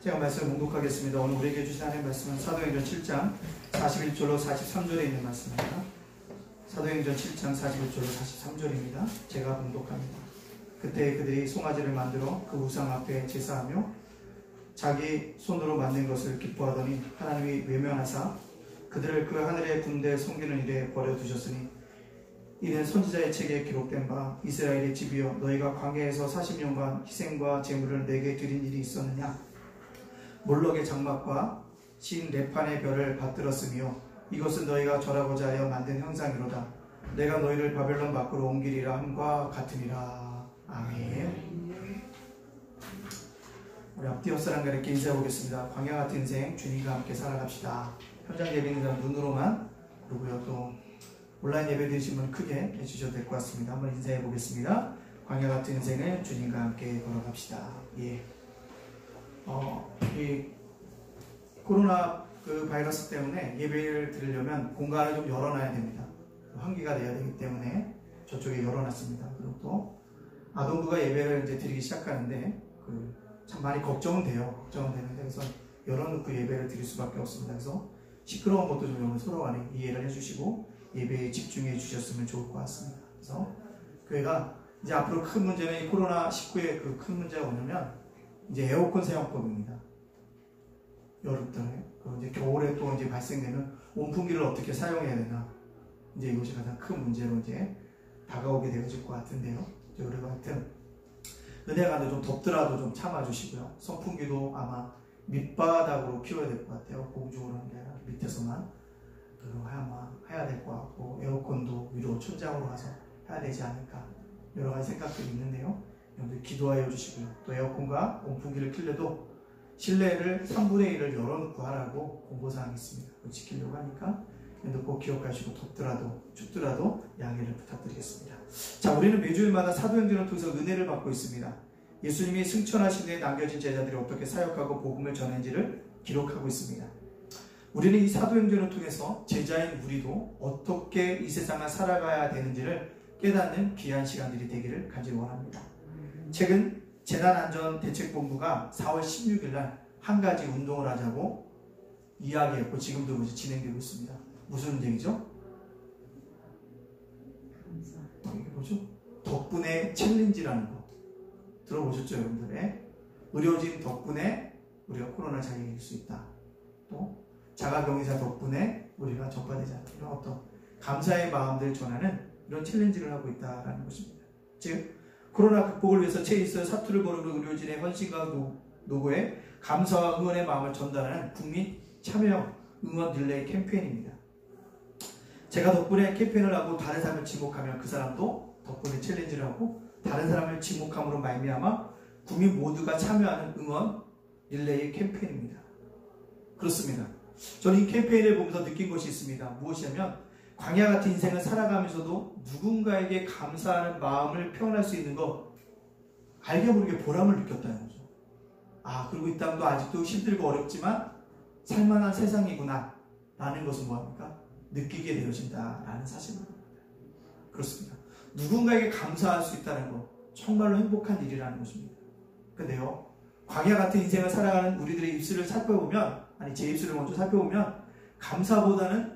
제가 말씀을 묵독하겠습니다. 오늘 우리에게 주신 하나님의 말씀은 사도행전 7장 41절로 43절에 있는 말씀입니다. 사도행전 7장 41절로 43절입니다. 제가 묵독합니다. 그때 그들이 송아지를 만들어 그 우상 앞에 제사하며 자기 손으로 만든 것을 기뻐하더니 하나님이 외면하사 그들을 그 하늘의 군대 섬기는 일에 버려두셨으니 이는 선지자의 책에 기록된 바 이스라엘의 집이여 너희가 광야에서 40년간 희생과 제물을 내게 드린 일이 있었느냐. 몰록의 장막과 신 레판의 별을 받들었으며 이것은 너희가 절하고자 하여 만든 형상이로다. 내가 너희를 바벨론 밖으로 옮기리라 함과 같으니라. 아멘. 우리 앞뒤 옆사람과 이렇게 인사해보겠습니다. 광야 같은 인생 주님과 함께 살아갑시다. 현장 예배는 눈으로만, 그리고요 또 온라인 예배 드리신 분 크게 해주셔도 될 것 같습니다. 한번 인사해 보겠습니다. 광야 같은 인생을 주님과 함께 걸어갑시다. 예. 이 코로나 그 바이러스 때문에 예배를 드리려면 공간을 좀 열어놔야 됩니다. 환기가 돼야 되기 때문에 저쪽에 열어놨습니다. 그리고 또 아동부가 예배를 이제 드리기 시작하는데 참 많이 걱정은 돼요. 걱정은 되는데 그래서 열어놓고 예배를 드릴 수밖에 없습니다. 그래서 시끄러운 것도 좀 서로 간에 이해를 해주시고 예배에 집중해 주셨으면 좋을 것 같습니다. 그래서 교회가 이제 앞으로 큰 문제는 이 코로나19의 그 큰 문제가 뭐냐면 이제 에어컨 사용법입니다. 여름달에 이제 겨울에 또 이제 발생되는 온풍기를 어떻게 사용해야 되나, 이제 이것이 가장 큰 문제로 이제 다가오게 되어질 것 같은데요. 그리고 하여튼 은혜가 좀 덥더라도 좀 참아주시고요. 선풍기도 아마 밑바닥으로 키워야 될 것 같아요. 공중으로 하는 게 아니라 밑에서만 아마 해야 될 것 같고, 에어컨도 위로 천장으로 가서 해야 되지 않을까, 여러 가지 생각들이 있는데요. 여러분들 기도하여 주시고요. 또 에어컨과 온풍기를 킬래도 실내를 3분의 1을 열어놓고 하라고 공고사항이 있습니다. 그걸 지키려고 하니까 여러분들 꼭 기억하시고 덥더라도 춥더라도 양해를 부탁드리겠습니다. 자, 우리는 매주일마다 사도행전을 통해서 은혜를 받고 있습니다. 예수님이 승천하신 뒤에 남겨진 제자들이 어떻게 사역하고 복음을 전했는지를 기록하고 있습니다. 우리는 이 사도행전을 통해서 제자인 우리도 어떻게 이 세상을 살아가야 되는지를 깨닫는 귀한 시간들이 되기를 간절히 원합니다. 최근 재난안전대책본부가 4월 16일 날 한 가지 운동을 하자고 이야기했고 지금도 진행되고 있습니다. 무슨 운동이죠? 이게 뭐죠? 덕분에 챌린지라는 거 들어보셨죠, 여러분들? 의료진 덕분에 우리가 코로나를 잘 이길 수 있다. 또 자가격리자 덕분에 우리가 전파되지 않는 이런 어떤 감사의 마음들을 전하는 이런 챌린지를 하고 있다는 것입니다. 즉 코로나 극복을 위해서 체이스 사투를 거르는 의료진의 헌신과 노고에 감사와 응원의 마음을 전달하는 국민 참여 응원 릴레이 캠페인입니다. 제가 덕분에 캠페인을 하고 다른 사람을 지목하면 그 사람도 덕분에 챌린지를 하고 다른 사람을 지목함으로 말미암아 국민 모두가 참여하는 응원 릴레이 캠페인입니다. 그렇습니다. 저는 이 캠페인을 보면서 느낀 것이 있습니다. 무엇이냐면 광야 같은 인생을 살아가면서도 누군가에게 감사하는 마음을 표현할 수 있는 것, 알게 모르게 보람을 느꼈다는 거죠. 그리고 이 땅도 아직도 힘들고 어렵지만 살만한 세상이구나 라는 것은 뭐합니까? 느끼게 되어진다라는 사실입니다. 그렇습니다. 누군가에게 감사할 수 있다는 것, 정말로 행복한 일이라는 것입니다. 근데요, 광야 같은 인생을 살아가는 우리들의 입술을 살펴보면, 제 입술을 먼저 살펴보면 감사보다는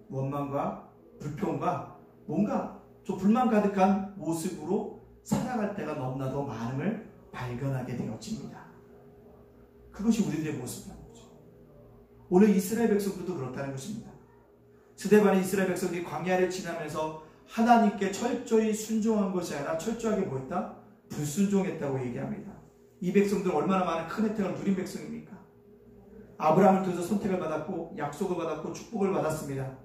원망과 불평과 뭔가 좀 불만 가득한 모습으로 살아갈 때가 너무나 더 많음을 발견하게 되어집니다. 그것이 우리들의 모습이라는 거죠. 오늘 이스라엘 백성들도 그렇다는 것입니다. 스데반의 이스라엘 백성들이 광야를 지나면서 하나님께 철저히 순종한 것이 아니라 철저하게 뭐했다? 불순종했다고 얘기합니다. 이 백성들은 얼마나 많은 큰 혜택을 누린 백성입니까? 아브라함을 통해서 선택을 받았고 약속을 받았고 축복을 받았습니다.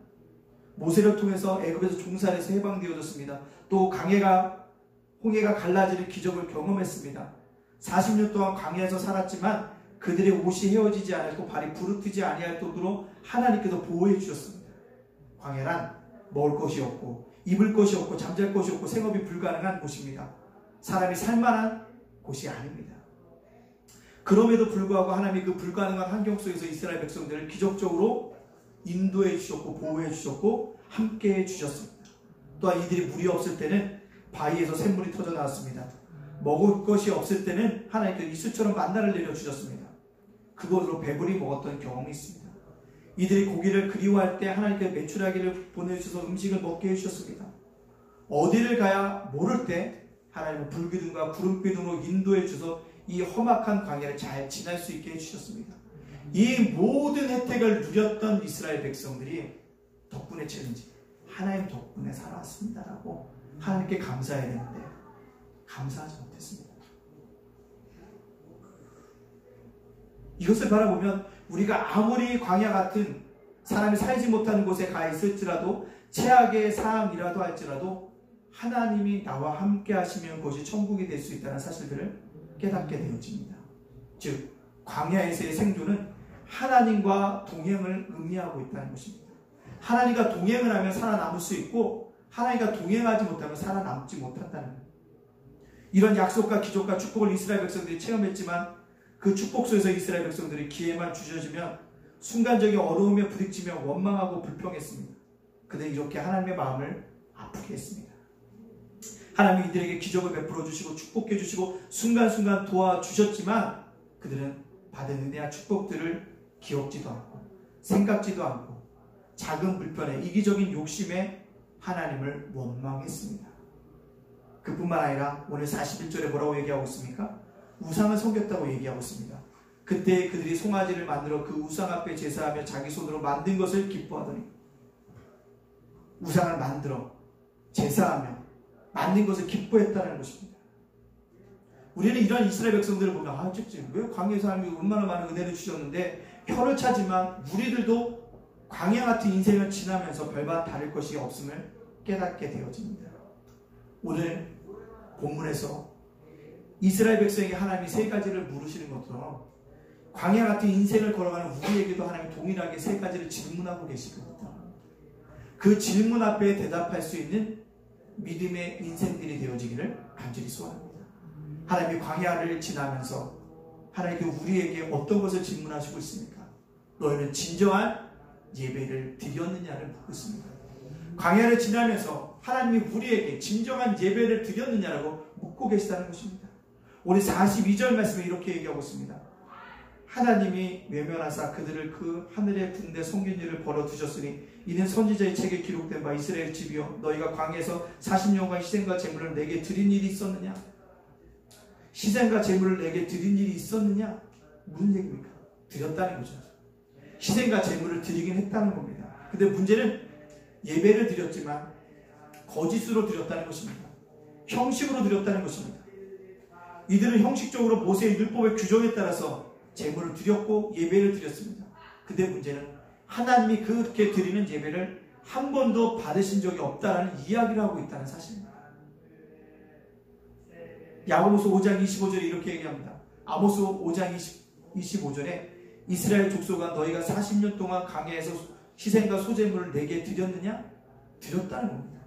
모세를 통해서 애굽에서 종살이에서 해방되어졌습니다. 또 홍해가 갈라지는 기적을 경험했습니다. 40년 동안 광야에서 살았지만 그들의 옷이 헤어지지 않았고 발이 부르트지 아니할 정도로 하나님께서 보호해 주셨습니다. 광야란 먹을 것이 없고 입을 것이 없고 잠잘 것이 없고 생업이 불가능한 곳입니다. 사람이 살만한 곳이 아닙니다. 그럼에도 불구하고 하나님이 그 불가능한 환경 속에서 이스라엘 백성들을 기적적으로 인도해 주셨고 보호해 주셨고 함께해 주셨습니다. 또한 이들이 물이 없을 때는 바위에서 샘물이 터져 나왔습니다. 먹을 것이 없을 때는 하나님께서 이슬처럼 만나를 내려주셨습니다. 그것으로 배불리 먹었던 경험이 있습니다. 이들이 고기를 그리워할 때 하나님께서 메추라기를 보내주셔서 음식을 먹게 해주셨습니다. 어디를 가야 모를 때 하나님은 불기둥과 구름기둥으로 인도해 주셔서 이 험악한 광야를 잘 지날 수 있게 해주셨습니다. 이 모든 혜택을 누렸던 이스라엘 백성들이 덕분에 챌린지, 하나님 덕분에 살아왔습니다라고 하나님께 감사해야 되는데 감사하지 못했습니다. 이것을 바라보면 우리가 아무리 광야 같은 사람이 살지 못하는 곳에 가 있을지라도 최악의 상황이라도 할지라도 하나님이 나와 함께 하시면 그것이 천국이 될 수 있다는 사실들을 깨닫게 되어집니다. 즉 광야에서의 생존은 하나님과 동행을 의미하고 있다는 것입니다. 하나님과 동행을 하면 살아남을 수 있고 하나님과 동행하지 못하면 살아남지 못한다는 것. 이런 약속과 기적과 축복을 이스라엘 백성들이 체험했지만 그 축복 속에서 이스라엘 백성들이 기회만 주셔지면 순간적인 어려움에 부딪히며 원망하고 불평했습니다. 그들은 이렇게 하나님의 마음을 아프게 했습니다. 하나님이 이들에게 기적을 베풀어 주시고 축복해 주시고 순간순간 도와주셨지만 그들은 받은 은혜와 축복들을 기억지도 않고 생각지도 않고 작은 불편에 이기적인 욕심에 하나님을 원망했습니다. 그뿐만 아니라 오늘 41절에 뭐라고 얘기하고 있습니까? 우상을 섬겼다고 얘기하고 있습니다. 그때 그들이 송아지를 만들어 그 우상 앞에 제사하며 자기 손으로 만든 것을 기뻐하더니 우상을 만들어 제사하며 만든 것을 기뻐했다는 것입니다. 우리는 이런 이스라엘 백성들을 보면 왜 광야에서 하나님이 얼마나 많은 은혜를 주셨는데 혀를 차지만 우리들도 광야 같은 인생을 지나면서 별반 다를 것이 없음을 깨닫게 되어집니다. 오늘 본문에서 이스라엘 백성에게 하나님이 세 가지를 물으시는 것처럼 광야 같은 인생을 걸어가는 우리에게도 하나님이 동일하게 세 가지를 질문하고 계시거든요. 그 질문 앞에 대답할 수 있는 믿음의 인생들이 되어지기를 간절히 소원합니다. 하나님이 광야를 지나면서 하나님께 우리에게 어떤 것을 질문하시고 있습니까? 너희는 진정한 예배를 드렸느냐를 묻고 있습니다. 광야를 지나면서 하나님이 우리에게 진정한 예배를 드렸느냐라고 묻고 계시다는 것입니다. 우리 42절 말씀에 이렇게 얘기하고 있습니다. 하나님이 외면하사 그들을 그 하늘의 군대 섬긴 일을 벌어두셨으니 이는 선지자의 책에 기록된 바 이스라엘 집이여 너희가 광야에서 40년간 희생과 제물을 내게 드린 일이 있었느냐? 희생과 제물을 내게 드린 일이 있었느냐? 무슨 얘기입니까? 드렸다는 거죠. 희생과 제물을 드리긴 했다는 겁니다. 근데 문제는 예배를 드렸지만 거짓으로 드렸다는 것입니다. 형식으로 드렸다는 것입니다. 이들은 형식적으로 모세의 율법의 규정에 따라서 제물을 드렸고 예배를 드렸습니다. 근데 문제는 하나님이 그렇게 드리는 예배를 한 번도 받으신 적이 없다라는 이야기를 하고 있다는 사실입니다. 야고보서 5장 25절에 이렇게 얘기합니다. 아모스 5장 25절에 이스라엘 족속아 너희가 40년 동안 광야에서 희생과 소제물을 내게 드렸느냐? 드렸다는 겁니다.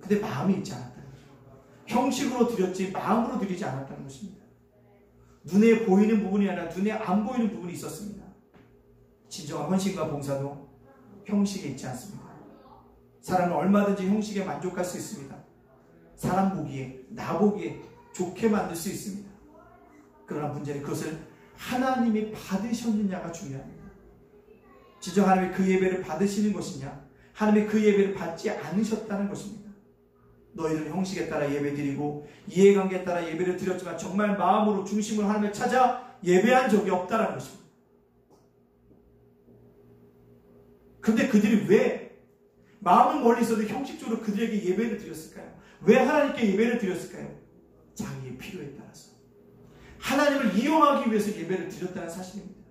근데 마음이 있지 않았다는 거죠. 형식으로 드렸지 마음으로 드리지 않았다는 것입니다. 눈에 보이는 부분이 아니라 눈에 안 보이는 부분이 있었습니다. 진정한 헌신과 봉사도 형식에 있지 않습니다. 사람은 얼마든지 형식에 만족할 수 있습니다. 사람 보기에, 나 보기에 좋게 만들 수 있습니다. 그러나 문제는 그것을 하나님이 받으셨느냐가 중요합니다. 진정 하나님이 그 예배를 받으시는 것이냐, 하나님이 그 예배를 받지 않으셨다는 것입니다. 너희들은 형식에 따라 예배드리고 이해관계에 따라 예배를 드렸지만 정말 마음으로 중심으로 하나님을 찾아 예배한 적이 없다는 것입니다. 근데 그들이 왜 마음은 멀리 있어도 형식적으로 그들에게 예배를 드렸을까요? 왜 하나님께 예배를 드렸을까요? 자기의 필요에 따라서 하나님을 이용하기 위해서 예배를 드렸다는 사실입니다.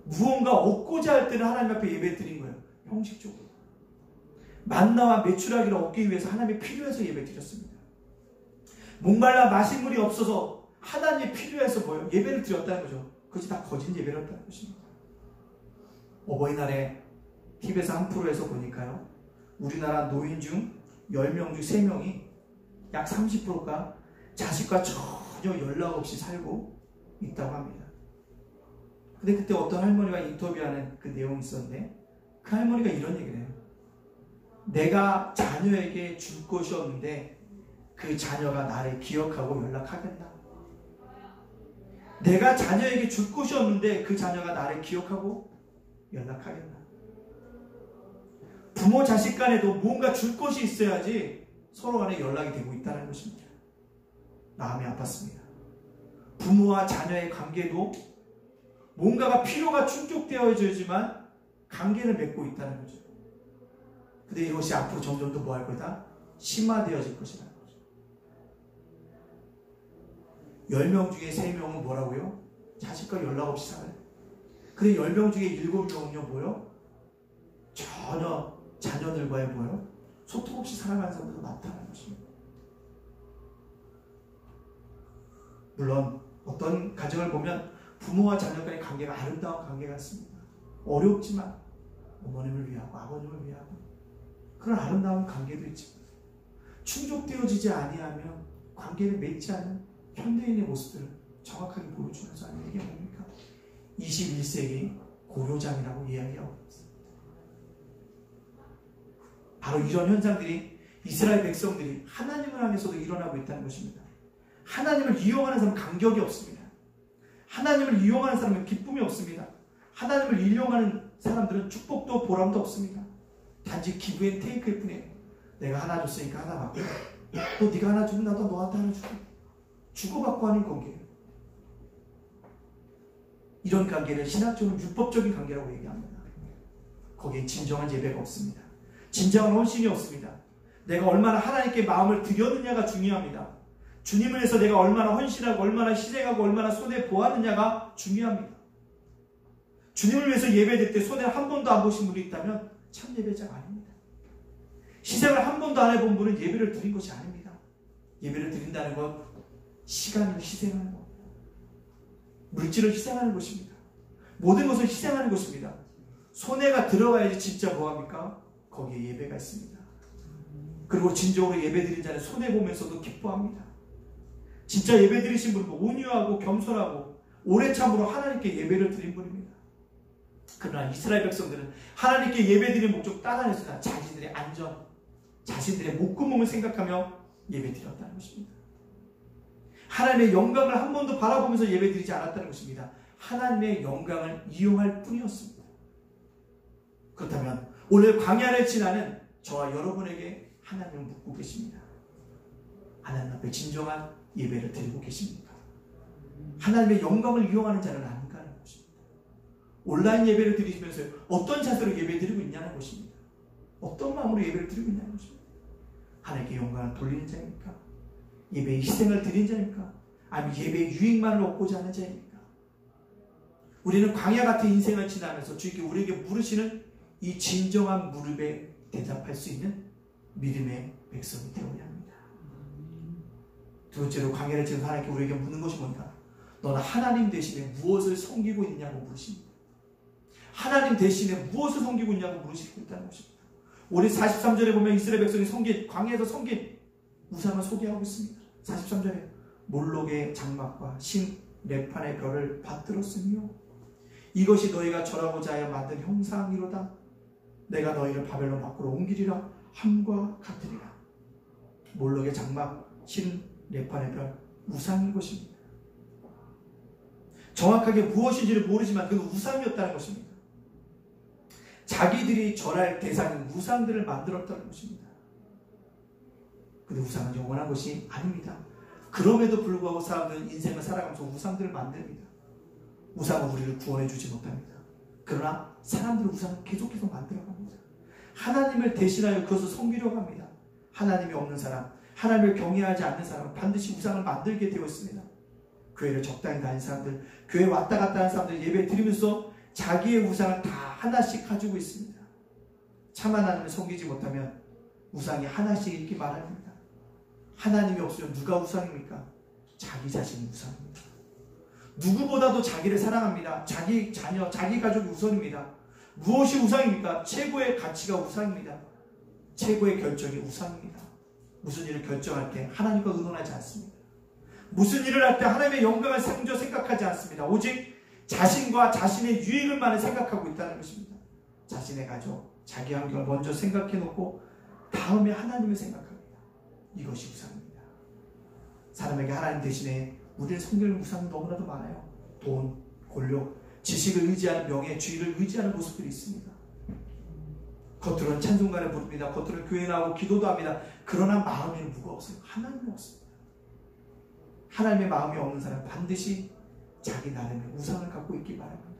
무언가 얻고자 할 때는 하나님 앞에 예배를 드린 거예요. 형식적으로. 만나와 메추라기를 얻기 위해서 하나님이 필요해서 예배 드렸습니다. 목말라 마실 물이 없어서 하나님이 필요해서 뭐예요? 예배를 드렸다는 거죠. 그것이 다 거짓 예배였다는 것입니다. 어버이날에 TV에서 한 프로에서 보니까요. 우리나라 노인 중 10명 중 3명이 약 30%가 자식과 전혀 연락 없이 살고 있다고 합니다. 근데 그때 어떤 할머니가 인터뷰하는 그 내용이 있었는데 그 할머니가 이런 얘기를 해요. 내가 자녀에게 줄 것이 없는데 그 자녀가 나를 기억하고 연락하겠다. 내가 자녀에게 줄 곳이 없는데 그 자녀가 나를 기억하고 연락하겠나? 부모 자식 간에도 뭔가 줄 곳이 있어야지 서로 간에 연락이 되고 있다는 것입니다. 마음이 아팠습니다. 부모와 자녀의 관계도 뭔가가 필요가 충족되어야지만 관계를 맺고 있다는 거죠. 근데 이것이 앞으로 점점 더 뭐 할 거다? 심화되어질 것이라는 거죠. 10명 중에 3명은 뭐라고요? 자식과 연락 없이 살아요. 근데 10명 중에 7명은요 뭐요? 전혀 자녀들과의 뭐요? 소통 없이 살아가는 사람들도 많다는 것입니다. 물론 어떤 가정을 보면 부모와 자녀 간의 관계가 아름다운 관계 같습니다. 어렵지만 어머님을 위하고 아버님을 위하고 그런 아름다운 관계도 있지만 충족되어지지 아니하면 관계를 맺지 않은 현대인의 모습들을 정확하게 보여주면서 하는 이게 뭡니까? 21세기 고려장이라고 이야기하고 있습니다. 바로 이런 현상들이 이스라엘 백성들이 하나님을 향해서도 일어나고 있다는 것입니다. 하나님을 이용하는 사람은 간격이 없습니다. 하나님을 이용하는 사람은 기쁨이 없습니다. 하나님을 이용하는 사람들은 축복도 보람도 없습니다. 단지 기브 앤 테이크일 뿐이에요. 내가 하나 줬으니까 하나 받고 또 네가 하나 주면 나도 너한테 하나 줄게. 주고받고 하는 관계예요. 이런 관계를 신학적으로 율법적인 관계라고 얘기합니다. 거기에 진정한 예배가 없습니다. 진정한 헌신이 없습니다. 내가 얼마나 하나님께 마음을 드렸느냐가 중요합니다. 주님을 위해서 내가 얼마나 헌신하고 얼마나 희생하고 얼마나 손해 보았느냐가 중요합니다. 주님을 위해서 예배드릴 때 손해를 한 번도 안 보신 분이 있다면 참 예배자가 아닙니다. 희생을 한 번도 안 해본 분은 예배를 드린 것이 아닙니다. 예배를 드린다는 건 시간을 희생하는 겁니다. 물질을 희생하는 것입니다. 모든 것을 희생하는 것입니다. 손해가 들어가야지 진짜 뭐합니까? 거기에 예배가 있습니다. 그리고 진정으로 예배드린 자는 손해보면서도 기뻐합니다. 진짜 예배드리신 분은 온유하고 겸손하고 오래 참으로 하나님께 예배를 드린 분입니다. 그러나 이스라엘 백성들은 하나님께 예배드리는 목적 따라냈으나 자신들의 안전, 자신들의 목구멍을 생각하며 예배드렸다는 것입니다. 하나님의 영광을 한 번도 바라보면서 예배드리지 않았다는 것입니다. 하나님의 영광을 이용할 뿐이었습니다. 그렇다면 오늘 광야를 지나는 저와 여러분에게 하나님은 묻고 계십니다. 하나님 앞에 진정한 예배를 드리고 계십니까? 하나님의 영광을 이용하는 자는 아닌가 하는 것입니다. 온라인 예배를 드리시면서 어떤 자세로 예배 드리고 있냐는 것입니다. 어떤 마음으로 예배를 드리고 있냐는 것입니다. 하나님께 영광을 돌리는 자입니까? 예배의 희생을 드린 자입니까? 아니면 예배의 유익만을 얻고자 하는 자입니까? 우리는 광야 같은 인생을 지나면서 주님께 우리에게 물으시는 이 진정한 물음에 대답할 수 있는 믿음의 백성이 되어야 합니다. 두 번째로 광야를 지는 하나님께 우리에게 묻는 것이 뭔가? 너는 하나님 대신에 무엇을 섬기고 있냐고 물으십니다. 하나님 대신에 무엇을 섬기고 있냐고 물으시고 있다는 것입니다. 우리 43절에 보면 이스라엘 백성이 광야에서 섬긴 우상을 소개하고 있습니다. 43절에 몰록의 장막과 신 레판의 별을 받들었으며 이것이 너희가 절하고자 하여 만든 형상이로다. 내가 너희를 바벨론 밖으로 옮기리라 함과 같으리라. 몰록의 장막, 신 레판의 별, 우상인 것입니다. 정확하게 무엇인지를 모르지만 그 우상이었다는 것입니다. 자기들이 절할 대상인 우상들을 만들었다는 것입니다. 근데 우상은 영원한 것이 아닙니다. 그럼에도 불구하고 사람들은 인생을 살아가면서 우상들을 만듭니다. 우상은 우리를 구원해 주지 못합니다. 그러나 사람들은 우상을 계속해서 만들어갑니다. 하나님을 대신하여 그것을 섬기려고 합니다. 하나님이 없는 사람, 하나님을 경외하지 않는 사람은 반드시 우상을 만들게 되어 있습니다. 교회를 적당히 다니는 사람들, 교회 왔다 갔다 하는 사람들 예배 드리면서 자기의 우상을 다 하나씩 가지고 있습니다. 참 하나님을 섬기지 못하면 우상이 하나씩 있기만 합니다. 하나님이 없으면 누가 우상입니까? 자기 자신이 우상입니다. 누구보다도 자기를 사랑합니다. 자기 자녀, 자기 가족이 우선입니다. 무엇이 우상입니까? 최고의 가치가 우상입니다. 최고의 결정이 우상입니다. 무슨 일을 결정할 때 하나님과 의논하지 않습니다. 무슨 일을 할 때 하나님의 영광을 먼저 생각하지 않습니다. 오직 자신과 자신의 유익을만 생각하고 있다는 것입니다. 자신의 가족, 자기 환경을 먼저 생각해 놓고 다음에 하나님을 생각합니다. 이것이 우상입니다. 사람에게 하나님 대신에 우리의 섬길 우상이 너무나도 많아요. 돈, 권력, 지식을 의지하는 명예, 주의를 의지하는 모습들이 있습니다. 겉으로는 찬송가를 부릅니다. 겉으로는 교회 나오고 기도도 합니다. 그러나 마음이 무거웠어요. 하나님이 없습니다. 하나님의 마음이 없는 사람은 반드시 자기 나름의 우상을 갖고 있기 바랍니다.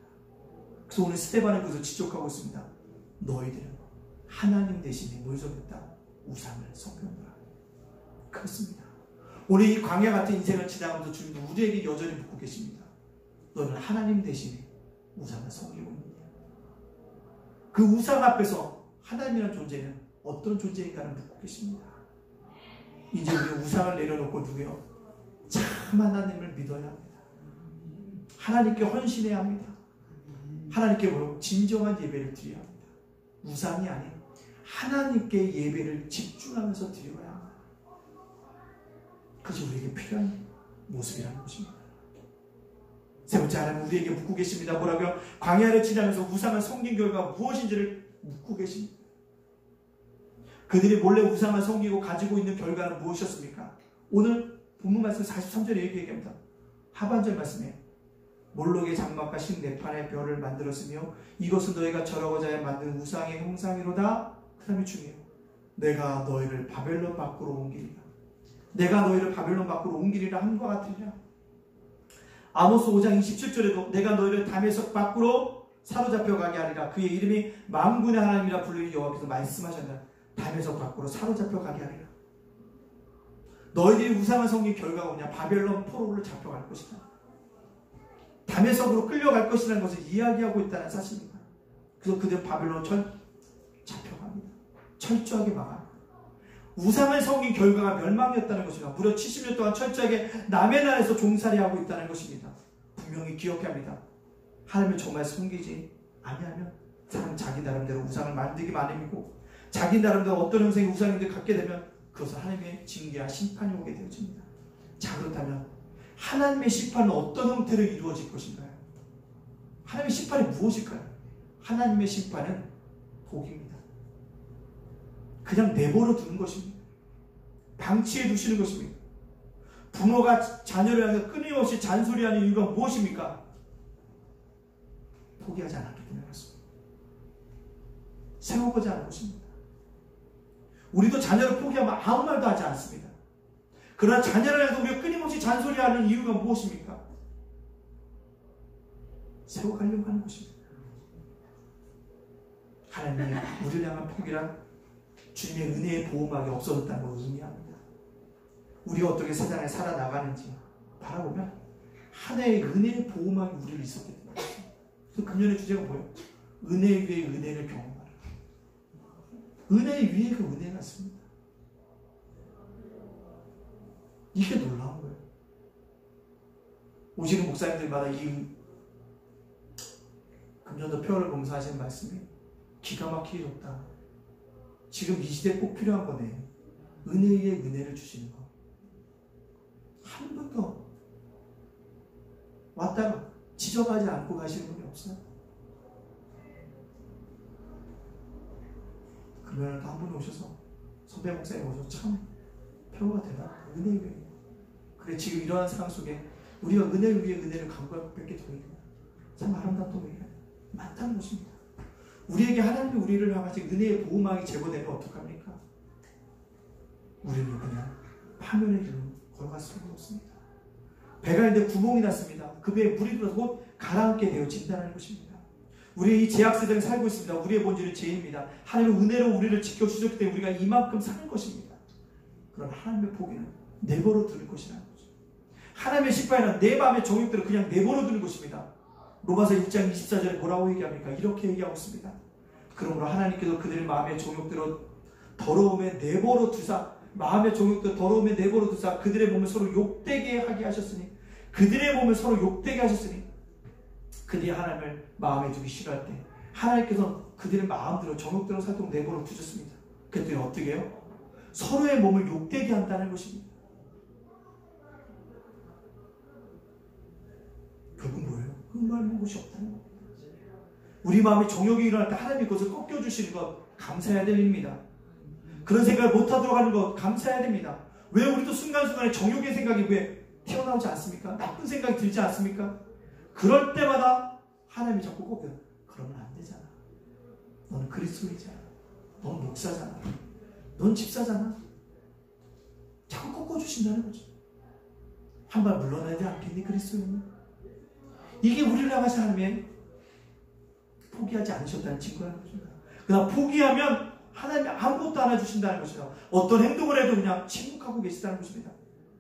그래서 오늘 스데반은 그것을 지적하고 있습니다. 너희들은 하나님 대신에 뭘 섬겼다? 우상을 섬겼노라. 그렇습니다. 오늘 이 광야 같은 인생을 지나가면서 주님도 우리에게 여전히 묻고 계십니다. 너는 하나님 대신에 우상을 섬기고 있느냐? 그 우상 앞에서 하나님이라는 존재는 어떤 존재인가를 묻고 계십니다. 이제 우리 우상을 내려놓고 누구요? 참 하나님을 믿어야 합니다. 하나님께 헌신해야 합니다. 하나님께 진정한 예배를 드려야 합니다. 우상이 아닌 하나님께 예배를 집중하면서 드려야 합니다. 그것이 우리에게 필요한 모습이라는 것입니다. 세 번째, 하나님 우리에게 묻고 계십니다. 뭐라고요? 광야를 지나면서 우상을 섬긴 결과가 무엇인지를 묻고 계십니다. 그들이 몰래 우상을 섬기고 가지고 있는 결과는 무엇이었습니까? 오늘 본문 말씀 43절에 이렇게 얘기합니다. 하반절 말씀에 몰록의 장막과 신네판의 별을 만들었으며 이것은 너희가 절하고자 해 만든 우상의 형상이로다. 그 다음에 중요해요. 내가 너희를 바벨론 밖으로 옮기리라. 내가 너희를 바벨론 밖으로 옮기리라 함과 같으리라. 아모스 5장 27절에도 내가 너희를 다메섹 밖으로 사로잡혀 가게 하리라. 그의 이름이 만군의 하나님이라 불리는 여호와께서 말씀하셨다. 다메섹 밖으로 사로잡혀 가게 하리라. 너희들이 우상을 섬긴 결과가 뭐냐? 바벨론 포로로 잡혀갈 것이다. 다메섹으로 끌려갈 것이라는 것을 이야기하고 있다는 사실입니다. 그래서 그들 바벨론 잡혀갑니다. 철저하게 막아요. 우상을 섬긴 결과가 멸망이었다는 것입니다. 무려 70년 동안 철저하게 남의 나라에서 종살이하고 있다는 것입니다. 분명히 기억해야 합니다. 하나님을 정말 섬기지 아니하면 사람 자기 나름대로 우상을 만들기 마련이고 자기 나름대로 어떤 형상의 우상인들 갖게 되면 그것은 하나님의 징계와 심판이 오게 되어집니다. 자, 그렇다면 하나님의 심판은 어떤 형태로 이루어질 것인가요? 하나님의 심판이 무엇일까요? 하나님의 심판은 복입니다. 그냥 내버려 두는 것입니다. 방치해 두시는 것입니다. 부모가 자녀를 향해서 끊임없이 잔소리하는 이유가 무엇입니까? 포기하지 않았기 때문에 그렇습니다. 세워보지 않은 것입니다. 우리도 자녀를 포기하면 아무 말도 하지 않습니다. 그러나 자녀를 향해서 우리가 끊임없이 잔소리하는 이유가 무엇입니까? 세워가려고 하는 것입니다. 하나님이 우리를 향한 포기란 주님의 은혜의 보호막이 없어졌다는 것을 의미합니다. 우리가 어떻게 세상에 살아나가는지 바라보면 하나의 은혜의 보호막이 우리를 있었기 때문에 그래서 금년의 주제가 뭐예요? 은혜 위에 은혜를 경험하라. 은혜 위에 그 은혜가 있습니다. 이게 놀라운 거예요. 오시는 목사님들마다 이 금년도 표를 봉사하시는 말씀이 기가 막히게 좋다. 지금 이 시대에 꼭 필요한 거네. 은혜 위에 은혜를 주시는 거. 한 번도 왔다가 지적하지 않고 가시는 분이 없어요. 금요일에 한 분 오셔서 선배 목사님 오셔서 참 표가 대단하다. 은혜 위에. 그래 지금 이러한 상황 속에 우리가 은혜 위에 은혜를 강구하게 되면 참 아름답다고 얘기해요. 많다는 것입니다. 우리에게 하나님이 우리를 향하신 은혜의 보호막이 제거되면 어떡합니까? 우리는 그냥 파멸의 길로 걸어갈 수가 없습니다. 배가 있는데 구멍이 났습니다. 그 배에 물이 들어서 곧 가라앉게 되어진다는 것입니다. 우리 이 제약 세상에 살고 있습니다. 우리의 본질은 죄입니다. 하나님의 은혜로 우리를 지켜주셨기 때문에 우리가 이만큼 사는 것입니다. 그런 하나님의 포기는 내버려 두는 것이라는 거죠. 하나님의 심판은 내 마음의 정욕들을 그냥 내버려 두는 것입니다. 로마서 1장 24절에 뭐라고 얘기합니까? 이렇게 얘기하고 있습니다. 그러므로 하나님께서 그들의 마음의 정욕대로 더러움에 내버려 두사 마음의 정욕대로 더러움에 내버려 두사 그들의 몸을 서로 욕되게 하게 하셨으니 그들의 몸을 서로 욕되게 하셨으니 그들이 하나님을 마음에 두기 싫어할 때 하나님께서 그들의 마음대로 정욕대로 살도록 내버려 두셨습니다. 그랬더니 어떻게 해요? 서로의 몸을 욕되게 한다는 것입니다. 결국 뭐예요? 흠모하는 것이 없다는 겁니다. 우리 마음에 정욕이 일어날 때 하나님이 그것을 꺾여주시는 것 감사해야 될 일입니다. 그런 생각을 못하도록 하는 것 감사해야 됩니다. 왜 우리도 순간순간에 정욕의 생각이 왜 튀어나오지 않습니까? 나쁜 생각이 들지 않습니까? 그럴 때마다 하나님이 자꾸 꼭 그러면 안 되잖아. 너는 그리스도이잖아. 넌 목사잖아. 넌 집사잖아. 자꾸 꺾어주신다는 거죠. 한 발 물러나야 되지 않겠니, 그리스도인은? 이게 우리를 향하신 하나님의 포기하지 않으셨다는 증거라는 것입니다. 그러나 포기하면 하나님이 아무것도 안 해주신다는 것이다. 어떤 행동을 해도 그냥 침묵하고 계시다는 것입니다.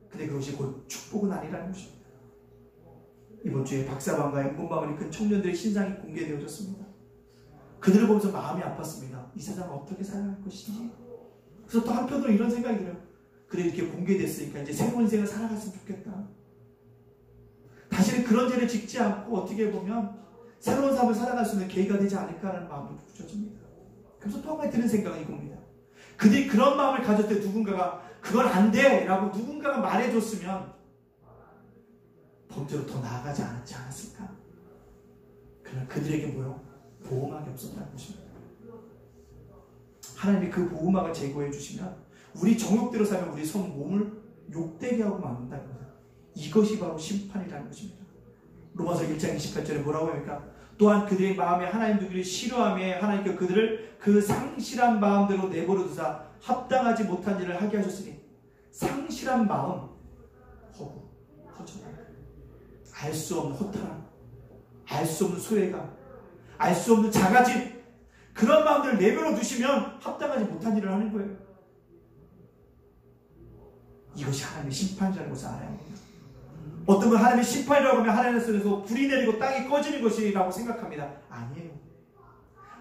근데 그것이 곧 축복은 아니라는 것입니다. 이번 주에 박사방과 엠본방을 이끈 청년들의 신상이 공개되어졌습니다. 그들을 보면서 마음이 아팠습니다. 이 세상을 어떻게 살아갈 것인지. 그래서 또 한편으로 이런 생각이 들어요. 그래, 이렇게 공개됐으니까 이제 새로운 인생을 살아갔으면 좋겠다. 다시는 그런 죄를 짓지 않고 어떻게 보면 새로운 삶을 살아갈 수 있는 계기가 되지 않을까라는 마음도 붙여집니다. 그래서 또 한 가지 드는 생각은 이겁니다. 그들이 그런 마음을 가졌을 때 누군가가 그건 안 돼! 라고 누군가가 말해줬으면 범죄로 더 나아가지 않았을까? 그러나 그들에게 뭐요? 보호막이 없었다는 것입니다. 하나님이 그 보호막을 제거해 주시면 우리 정욕대로 살면 우리 성 몸을 욕되게 하고 만든다는 겁니다. 이것이 바로 심판이라는 것입니다. 로마서 1장 28절에 뭐라고 합니까? 또한 그들의 마음에 하나님 두기를 싫어하며 하나님께 그들을 그 상실한 마음대로 내버려 두사 합당하지 못한 일을 하게 하셨으니 상실한 마음, 허구, 허전함, 알 수 없는 허탈함, 알 수 없는 소외감, 알 수 없는 자가짐, 그런 마음들을 내버려 두시면 합당하지 못한 일을 하는 거예요. 이것이 하나님의 심판이라는 것을 알아야 합니다. 어떤 분 하나님의 심판이라고 하면 하나님의 손에서 불이 내리고 땅이 꺼지는 것이라고 생각합니다. 아니에요.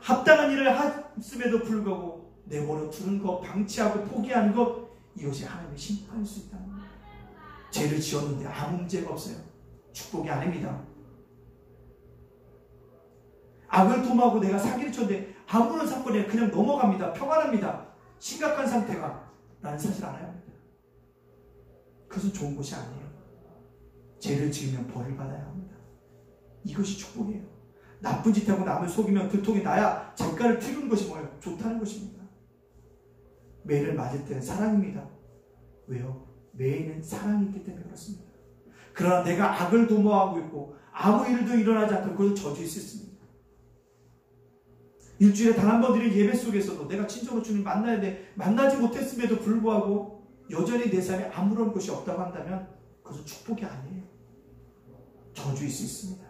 합당한 일을 했음에도 불구하고 내버려 두는 것, 방치하고 포기하는 것, 이것이 하나님의 심판일 수 있다는 거예요. 죄를 지었는데 아무 문제가 없어요. 축복이 아닙니다. 악을 도모하고 내가 사기를 쳤는데 아무런 사건이 그냥 넘어갑니다. 평안합니다. 심각한 상태가 라는 사실 알아야 합니다. 그것은 좋은 것이 아니에요. 죄를 지으면 벌을 받아야 합니다. 이것이 축복이에요. 나쁜 짓 하고 남을 속이면 그 통이 나야 잿가를 튀는 것이 뭐예요? 좋다는 것입니다. 매를 맞을 때는 사랑입니다. 왜요? 매에는 사랑이 있기 때문에 그렇습니다. 그러나 내가 악을 도모하고 있고 아무 일도 일어나지 않고 그것을 저주일 수 있습니다. 일주일에 단 한 번 드린 예배 속에서도 내가 친정으로 주님 만나야 돼. 만나지 못했음에도 불구하고 여전히 내 삶에 아무런 것이 없다고 한다면 그것은 축복이 아니에요. 저주일 수 있습니다.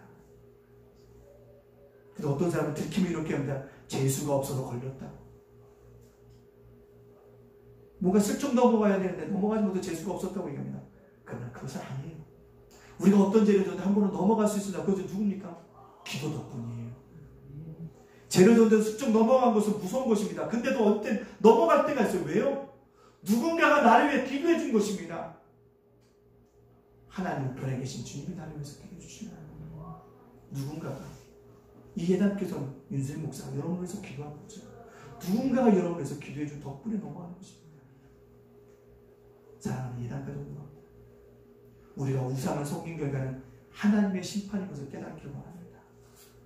근데 어떤 사람은 들킴이 이렇게 합니다. 재수가 없어서 걸렸다. 뭔가 슬쩍 넘어가야 되는데 넘어가지 못해 재수가 없었다고 얘기합니다. 그러나 그것은 아니에요. 우리가 어떤 죄를 졌는데 한 번은 넘어갈 수 있습니다. 그것은 누굽니까? 기도 덕분이에요. 죄를 졌는데 슬쩍 넘어간 것은 무서운 것입니다. 근데도 어떤 넘어갈 때가 있어요. 왜요? 누군가가 나를 위해 기도해 준 것입니다. 하나님 우편에 계신 주님이 나를 위해서 기도해 주시면 누군가가 이 예단께서는 윤슬 목사가 여러분을 위해서 기도한 거죠. 누군가가 여러분을 위해서 기도해 준 덕분에 넘어가는 것입니다. 사랑하는 예단가족과 우리가 우상을 섬긴 결과는 하나님의 심판인 것을 깨닫기를 원합니다.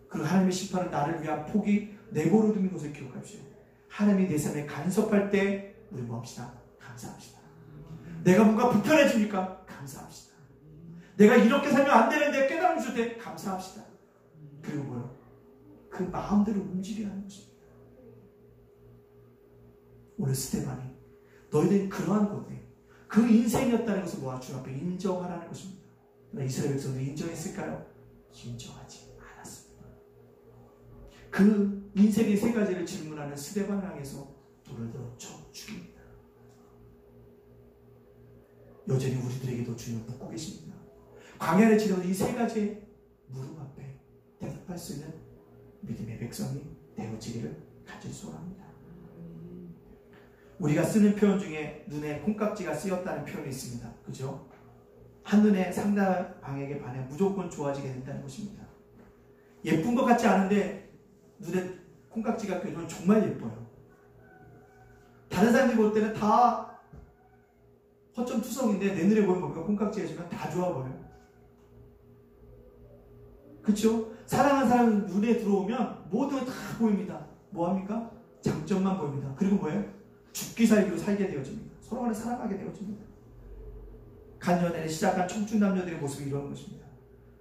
그리고 하나님의 심판은 나를 위한 폭이 내버려 두는 것을 기억합시다. 하나님이 내 삶에 간섭할 때 우리 뭡시다? 감사합시다. 내가 뭔가 불편해집니까? 감사합시다. 내가 이렇게 살면 안 되는데 깨달음 줄 때 감사합시다. 그리고 뭐요? 그 마음대로 움직여야 하는 것입니다. 오늘 스테반이 너희들이 그러한 건데 그 인생이었다는 것을 모아 주 앞에 인정하라는 것입니다. 그러나 이스라엘 백성들이 인정했을까요? 인정하지 않았습니다. 그 인생의 세 가지를 질문하는 스데반을 향해서 돌을 들어 쳐 죽입니다. 여전히 우리들에게도 주님 묻고 계십니다. 광야를 지나서 이 세 가지의 물음 앞에 대답할 수 있는 믿음의 백성이 되어지기를 가질 소원합니다. 우리가 쓰는 표현 중에 눈에 콩깍지가 쓰였다는 표현이 있습니다. 그죠? 한눈에 상대방에게 반해 무조건 좋아지게 된다는 것입니다. 예쁜 것 같지 않은데 눈에 콩깍지가 껴주면 정말 예뻐요. 다른 사람들이 볼 때는 다 허점투성인데 내 눈에 보면 뭔가 콩깍지 해주면 다 좋아 보여요. 그렇죠? 사랑하는 사람 눈에 들어오면 모든 게 다 보입니다. 뭐합니까? 장점만 보입니다. 그리고 뭐예요? 죽기 살기로 살게 되어집니다. 서로 간에 사랑하게 되어집니다. 간년에 시작한 청춘 남녀들의 모습이 이런 것입니다.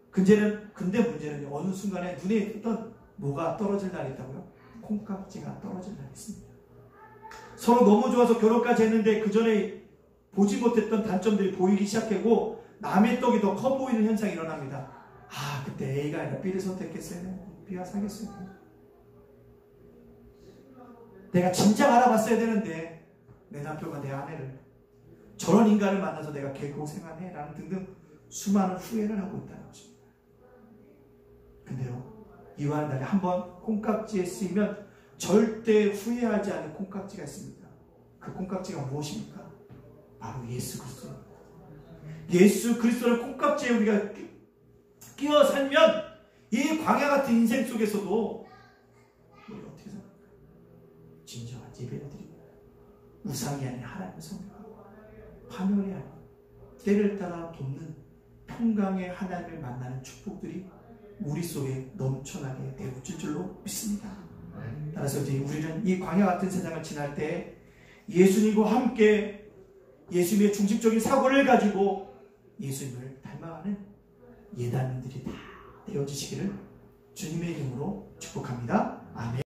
근데 문제는 어느 순간에 눈에 있던 뭐가 떨어질 날이 있다고요? 콩깍지가 떨어질 날이 있습니다. 서로 너무 좋아서 결혼까지 했는데 그 전에 보지 못했던 단점들이 보이기 시작하고 남의 떡이 더 커 보이는 현상이 일어납니다. 아, 그때 A가 아니라 B를 선택했어요. B가 사겠어요. 내가 진작 알아봤어야 되는데 내 남편과 내 아내를 저런 인간을 만나서 내가 개고생하네 라는 등등 수많은 후회를 하고 있다는 것입니다. 근데요, 이와 달리 한번 콩깍지에 쓰이면 절대 후회하지 않는 콩깍지가 있습니다. 그 콩깍지가 무엇입니까? 바로 예수 그리스도입니다. 예수 그리스도를 콩깍지에 우리가 끼워 살면 이 광야 같은 인생 속에서도 우리 어떻게 삽니까? 진정한 예배를 드립니다. 우상이 아닌 하나님을 섬기고 파멸이 아닌 때를 따라 돕는 평강의 하나님을 만나는 축복들이 우리 속에 넘쳐나게 되어질 줄로 믿습니다. 따라서 이제 우리는 이 광야 같은 세상을 지날 때 예수님과 함께 예수님의 중심적인 사고를 가지고 예수님을 닮아가는 예단들이 다 되어지시기를 주님의 이름으로 축복합니다. 아멘.